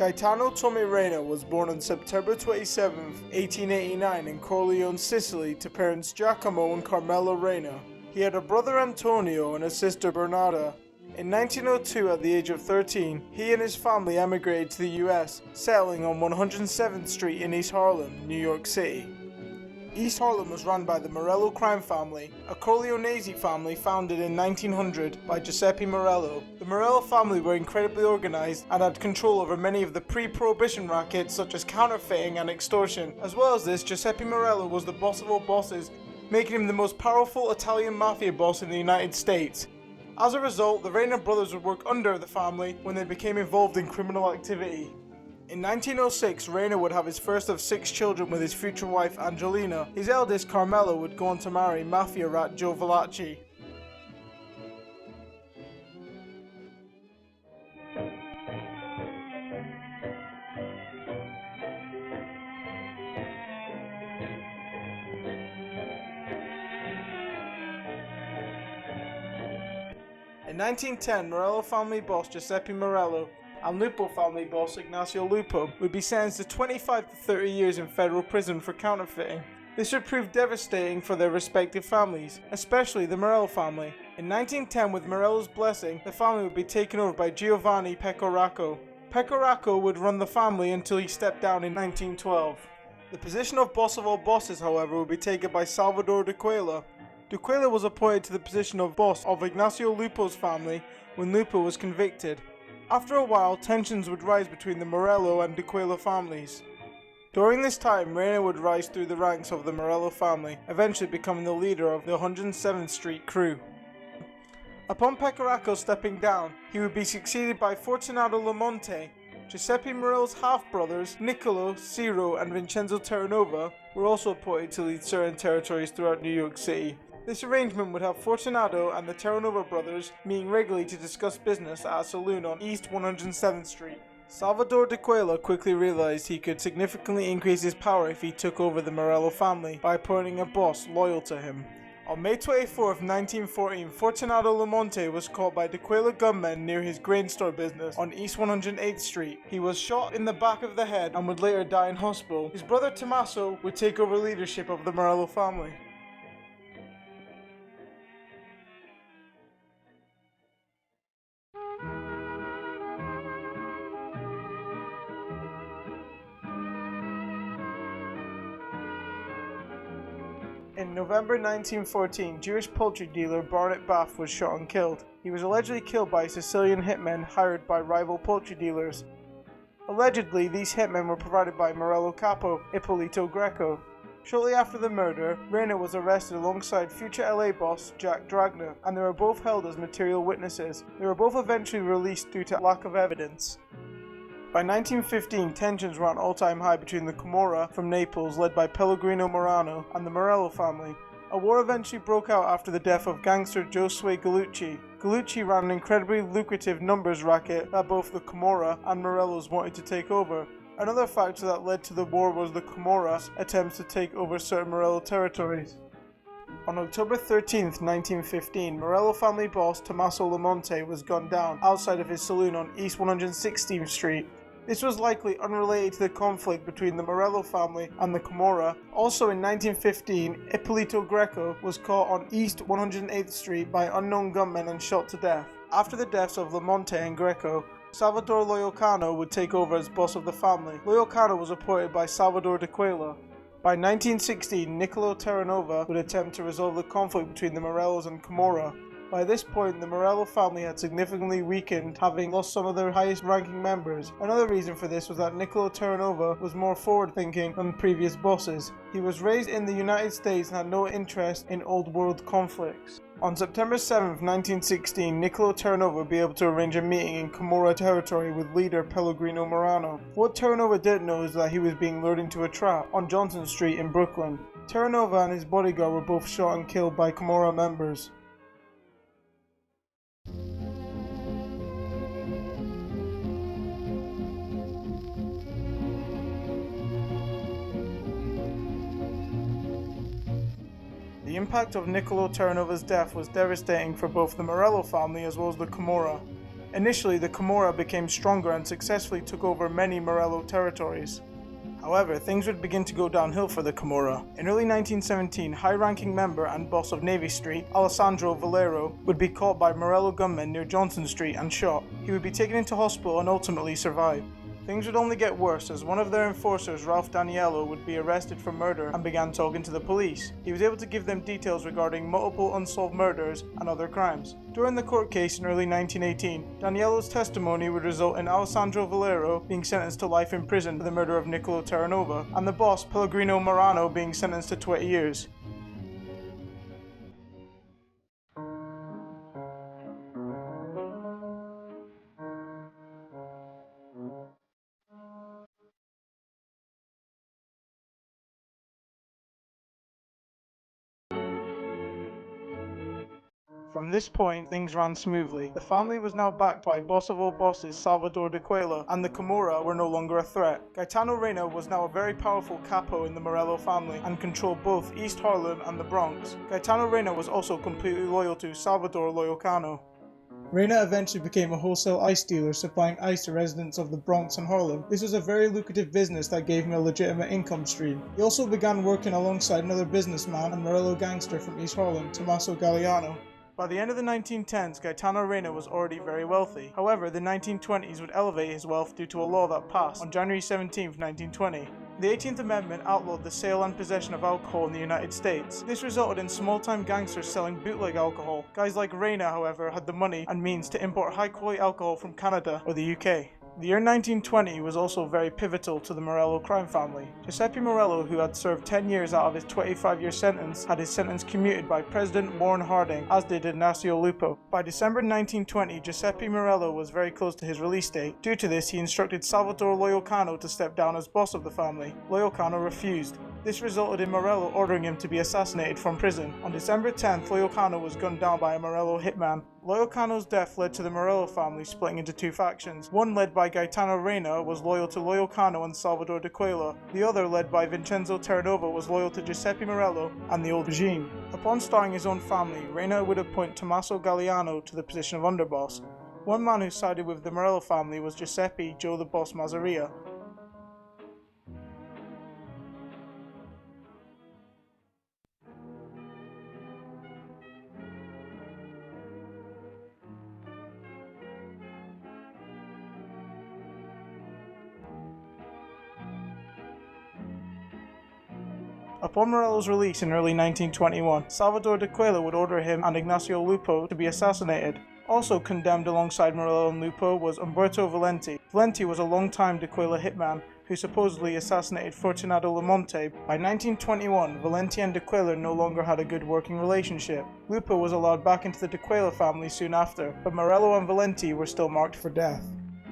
Gaetano Tommy Reina was born on September 27, 1889 in Corleone, Sicily to parents Giacomo and Carmela Reina. He had a brother Antonio and a sister Bernarda. In 1902, at the age of 13, he and his family emigrated to the US, settling on 107th Street in East Harlem, New York City. East Harlem was run by the Morello crime family, a Corleonese family founded in 1900 by Giuseppe Morello. The Morello family were incredibly organized and had control over many of the pre-prohibition rackets such as counterfeiting and extortion. As well as this, Giuseppe Morello was the boss of all bosses, making him the most powerful Italian mafia boss in the United States. As a result, the Reina brothers would work under the family when they became involved in criminal activity. In 1906, Reina would have his first of 6 children with his future wife Angelina. His eldest, Carmela, would go on to marry Mafia rat Joe Valachi. In 1910, Morello family boss Giuseppe Morello and Lupo family boss Ignacio Lupo would be sentenced to 25 to 30 years in federal prison for counterfeiting. This would prove devastating for their respective families, especially the Morello family. In 1910, with Morello's blessing, the family would be taken over by Giovanni Pecoracco. Pecoracco would run the family until he stepped down in 1912. The position of boss of all bosses, however, would be taken by Salvatore D'Aquila. D'Aquila was appointed to the position of boss of Ignacio Lupo's family when Lupo was convicted. After a while, tensions would rise between the Morello and D'Aquila families. During this time, Reina would rise through the ranks of the Morello family, eventually becoming the leader of the 107th Street crew. Upon Pecoracco stepping down, he would be succeeded by Fortunato Lamonte. Giuseppe Morello's half-brothers, Niccolo, Ciro, and Vincenzo Terranova, were also appointed to lead certain territories throughout New York City. This arrangement would have Fortunato and the Terranova brothers meeting regularly to discuss business at a saloon on East 107th Street. Salvatore D'Aquila quickly realized he could significantly increase his power if he took over the Morello family by appointing a boss loyal to him. On May 24, 1914, Fortunato Lamonte was caught by D'Aquila gunmen near his grain store business on East 108th Street. He was shot in the back of the head and would later die in hospital. His brother Tommaso would take over leadership of the Morello family. In November 1914, Jewish poultry dealer Barnett Baff was shot and killed. He was allegedly killed by Sicilian hitmen hired by rival poultry dealers. Allegedly, these hitmen were provided by Morello capo Ippolito Greco. Shortly after the murder, Reina was arrested alongside future LA boss Jack Dragna, and they were both held as material witnesses. They were both eventually released due to lack of evidence. By 1915, tensions were at an all-time high between the Camorra from Naples, led by Pellegrino Morano, and the Morello family. A war eventually broke out after the death of gangster Josue Gallucci. Gallucci ran an incredibly lucrative numbers racket that both the Camorra and Morellos wanted to take over. Another factor that led to the war was the Camorra's attempts to take over certain Morello territories. On October 13, 1915, Morello family boss Tommaso Lamonte was gunned down outside of his saloon on East 116th Street. This was likely unrelated to the conflict between the Morello family and the Camorra. Also in 1915, Ippolito Greco was caught on East 108th Street by unknown gunmen and shot to death. After the deaths of Lamonte and Greco, Salvatore Loiacano would take over as boss of the family. Loiacano was appointed by Salvatore D'Aquila. By 1916, Niccolo Terranova would attempt to resolve the conflict between the Morellos and Camorra. By this point, the Morello family had significantly weakened, having lost some of their highest-ranking members. Another reason for this was that Niccolo Terranova was more forward-thinking than the previous bosses. He was raised in the United States and had no interest in old-world conflicts. On September 7, 1916, Niccolo Terranova would be able to arrange a meeting in Camorra territory with leader Pellegrino Morano. What Terranova didn't know is that he was being lured into a trap on Johnson Street in Brooklyn. Terranova and his bodyguard were both shot and killed by Camorra members. The impact of Niccolo Terranova's death was devastating for both the Morello family as well as the Camorra. Initially, the Camorra became stronger and successfully took over many Morello territories. However, things would begin to go downhill for the Camorra. In early 1917, high-ranking member and boss of Navy Street, Alessandro Valero, would be caught by Morello gunmen near Johnson Street and shot. He would be taken into hospital and ultimately survive. Things would only get worse as one of their enforcers, Ralph Daniello, would be arrested for murder and began talking to the police. He was able to give them details regarding multiple unsolved murders and other crimes. During the court case in early 1918, Daniello's testimony would result in Alessandro Valero being sentenced to life in prison for the murder of Niccolo Terranova, and the boss, Pellegrino Marano, being sentenced to 20 years. From this point, things ran smoothly. The family was now backed by boss of all bosses, Salvatore D'Aquila, and the Camorra were no longer a threat. Gaetano Reina was now a very powerful capo in the Morello family and controlled both East Harlem and the Bronx. Gaetano Reina was also completely loyal to Salvatore Loiacano. Reina eventually became a wholesale ice dealer, supplying ice to residents of the Bronx and Harlem. This was a very lucrative business that gave him a legitimate income stream. He also began working alongside another businessman and Morello gangster from East Harlem, Tommaso Gagliano. By the end of the 1910s, Gaetano Reina was already very wealthy. However, the 1920s would elevate his wealth due to a law that passed on January 17, 1920. The 18th Amendment outlawed the sale and possession of alcohol in the United States. This resulted in small-time gangsters selling bootleg alcohol. Guys like Reina, however, had the money and means to import high-quality alcohol from Canada or the UK. The year 1920 was also very pivotal to the Morello crime family. Giuseppe Morello, who had served 10 years out of his 25-year sentence, had his sentence commuted by President Warren Harding, as did Ignazio Lupo. By December 1920, Giuseppe Morello was very close to his release date. Due to this, he instructed Salvatore Loiacano to step down as boss of the family. Loiacano refused. This resulted in Morello ordering him to be assassinated from prison. On December 10th, Loiacano was gunned down by a Morello hitman. Loiacano's death led to the Morello family splitting into two factions. One, led by Gaetano Reina, was loyal to Loiacano and Salvatore D'Aquila. The other, led by Vincenzo Terranova, was loyal to Giuseppe Morello and the old regime. Upon starting his own family, Reina would appoint Tommaso Gagliano to the position of underboss. One man who sided with the Morello family was Giuseppe "Joe the Boss" Masseria. Upon Morello's release in early 1921, Salvatore D'Aquila would order him and Ignazio Lupo to be assassinated. Also condemned alongside Morello and Lupo was Umberto Valenti. Valenti was a long-time D'Aquila hitman who supposedly assassinated Fortunato Lamonte. By 1921, Valenti and D'Aquila no longer had a good working relationship. Lupo was allowed back into the D'Aquila family soon after, but Morello and Valenti were still marked for death.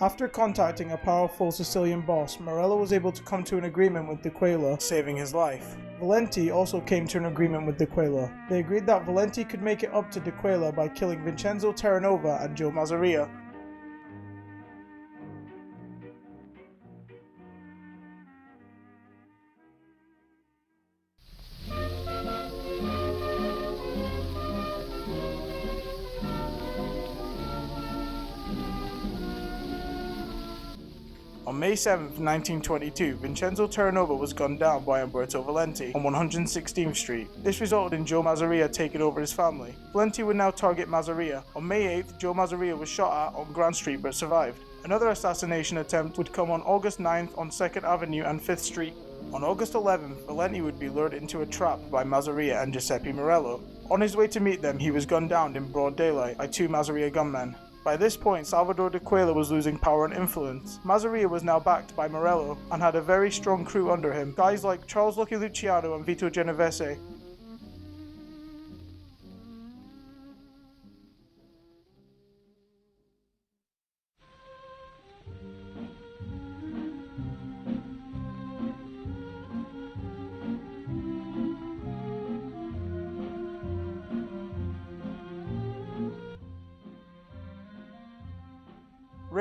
After contacting a powerful Sicilian boss, Morello was able to come to an agreement with D'Aquila, saving his life. Valenti also came to an agreement with D'Aquila. They agreed that Valenti could make it up to D'Aquila by killing Vincenzo Terranova and Joe Masseria. On May 7, 1922, Vincenzo Terranova was gunned down by Umberto Valenti on 116th Street. This resulted in Joe Masseria taking over his family. Valenti would now target Masseria. On May 8th, Joe Masseria was shot at on Grand Street but survived. Another assassination attempt would come on August 9th on 2nd Avenue and 5th Street. On August 11th, Valenti would be lured into a trap by Masseria and Giuseppe Morello. On his way to meet them, he was gunned down in broad daylight by two Masseria gunmen. By this point, Salvatore D'Aquila was losing power and influence. Masseria was now backed by Morello and had a very strong crew under him, guys like Charles Lucky Luciano and Vito Genovese.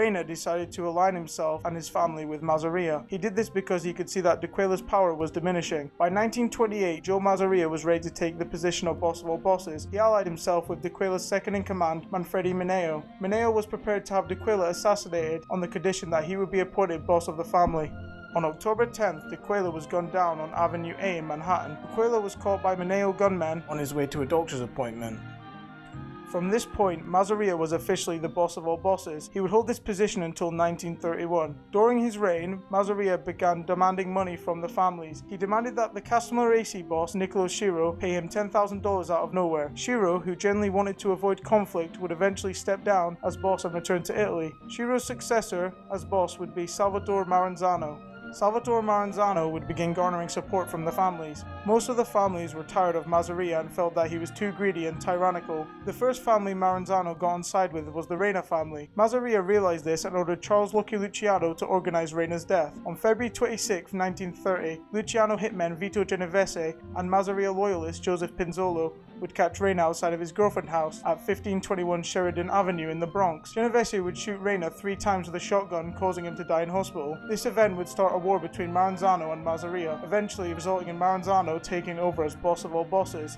Reina decided to align himself and his family with Masseria. He did this because he could see that D'Aquila's power was diminishing. By 1928, Joe Masseria was ready to take the position of boss of all bosses. He allied himself with D'Aquila's second-in-command, Manfredi Mineo. Mineo was prepared to have D'Aquila assassinated on the condition that he would be appointed boss of the family. On October 10th, D'Aquila was gunned down on Avenue A in Manhattan. D'Aquila was caught by Mineo gunmen on his way to a doctor's appointment. From this point, Masseria was officially the boss of all bosses. He would hold this position until 1931. During his reign, Masseria began demanding money from the families. He demanded that the Castellarese boss, Niccolo Schiro, pay him $10,000 out of nowhere. Schiro, who generally wanted to avoid conflict, would eventually step down as boss and return to Italy. Schiro's successor as boss would be Salvatore Maranzano. Salvatore Maranzano would begin garnering support from the families. Most of the families were tired of Masseria and felt that he was too greedy and tyrannical. The first family Maranzano got on side with was the Reina family. Masseria realized this and ordered Charles Lucky Luciano to organize Reina's death. On February 26, 1930, Luciano hitmen Vito Genovese and Masseria loyalist Joseph Pinzolo would catch Reina outside of his girlfriend's house at 1521 Sheridan Avenue in the Bronx. Genovese would shoot Reina 3 times with a shotgun, causing him to die in hospital. This event would start a war between Maranzano and Masseria, eventually resulting in Maranzano taking over as boss of all bosses.